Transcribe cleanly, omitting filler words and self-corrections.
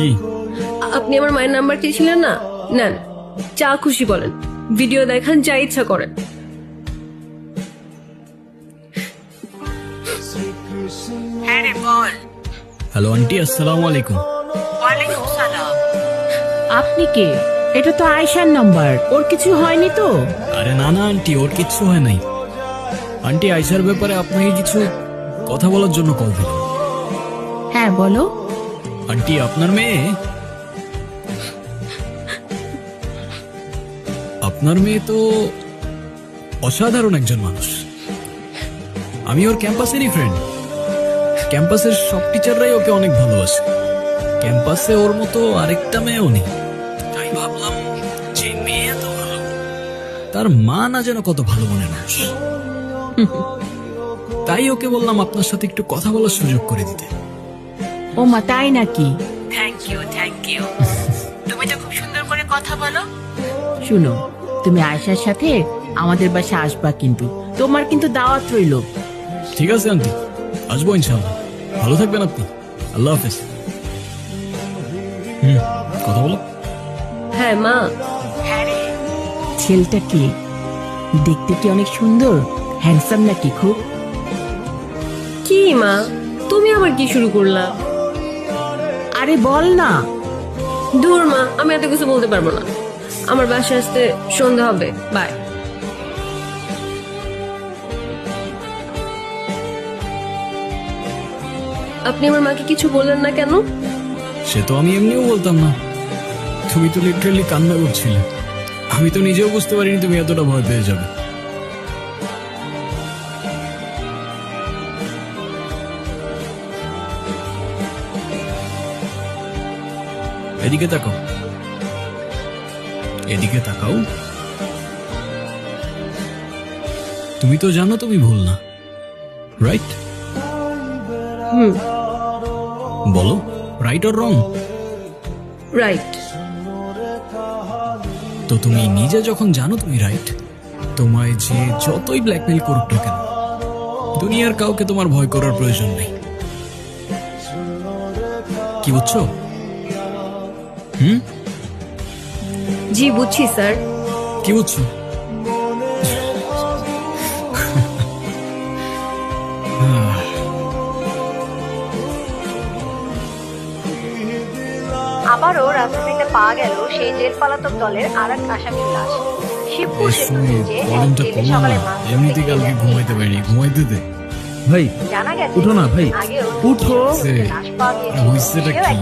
কি? আপনি আমার মায়ের নাম্বার চেয়েছিলেন না, নেন, যা খুশি বলেন, ভিডিও দেখান, যা ইচ্ছা করেন। হ্যাঁ রে বল। হ্যালো আন্টি, আসসালামু আলাইকুম। ওয়ালাইকুম সালাম। আপনি কে? এটা তো আয়েশার নাম্বার, ওর কিছু হয়নি তো? আরে না না আন্টি, ওর কিচ্ছু হয় নাই। আন্টি, আয়শার ব্যাপারে আপনাকে কিছু কথা বলার জন্য কল দিলাম। হ্যাঁ বলো। আন্টি, আপনার মেয়ে তো অসাধারণ একজন মানুষ। আমি ওর ক্যাম্পাসেরই ফ্রেন্ড। ক্যাম্পাসের সব টিচাররাই ওকে অনেক ভালোবাসে। ক্যাম্পাসে ওর মতো আরেকটা মেয়েও নেই। তাই ভাবলাম, যে মেয়ে এত ভালো, তার মা না যেন কত ভালো মনের মানুষ। তাই ওকে বললাম আপনার সাথে একটু কথা বলার সুযোগ করে দিতে। ও মা, তাই নাকি? Thank you. তুমি তো খুব সুন্দর করে কথা বলো। শুনো, তুমি আয়েশার সাথে আমাদের বাসায় আসবা, কিন্তু তোমার কিন্তু দাওয়াত রইল। ঠিক আছে আন্টি, আসবো ইনশাআল্লাহ। ভালো থাকবেন আপনি। আল্লাহ হাফেজ। কথা বলো। হ্যাঁ মা। হ্যাঁ রে, ছেলেটা কি দেখতে? কি অনেক সুন্দর, হ্যান্ডসাম নাকি খুব? কি মা, তুমি আবার কি শুরু করলা? আরে বল না। দূর মা, আমি এত কিছু বলতে পারবো না। আমার বাসায় আসতে সন্ধ্যা হবে, বাই। আপনি আমার মাকে কিছু বললেন না কেন? সে তো আমি এমনিও বলতাম না। তুমি তো লিটারালি কান্না করছিলে। আমি তো নিজেও বুঝতে পারিনি তুমি এতটা ভয় পেয়ে যাবে। এদিকে তাকাও, এদিকে তাকাও। তুমি তো জানো তুমি ভুল না, রাইট? বলো, রাইট অর রং? রাইট। তো তুমি নিজে যখন জানো তুমি রাইট, তোমায় যে যতই ব্ল্যাকমেল করুক না কেন, দুনিয়ার কাউকে তোমার ভয় করার প্রয়োজন নেই। কি বুঝছো? জি বুঝছি স্যার। কি বুঝছো? আবারও রাজধানীতে পাওয়া গেল সেই জেল পলাতক দলের আর এক আসামির লাশ। শিবপুর সেতু ব্রিজে এক কলমটা জেলে কমা সকালে না, মাছ এমনিতে ধরতে কালকে গিয়ে ঘুমাইতে পারিনি, ঘুমাইতে দে। ভাই জানা গেছে উঠো না ভাই, আগেও উঠো। লাশ পাওয়া গিয়েছিল। হইছেটা সেও কি? এক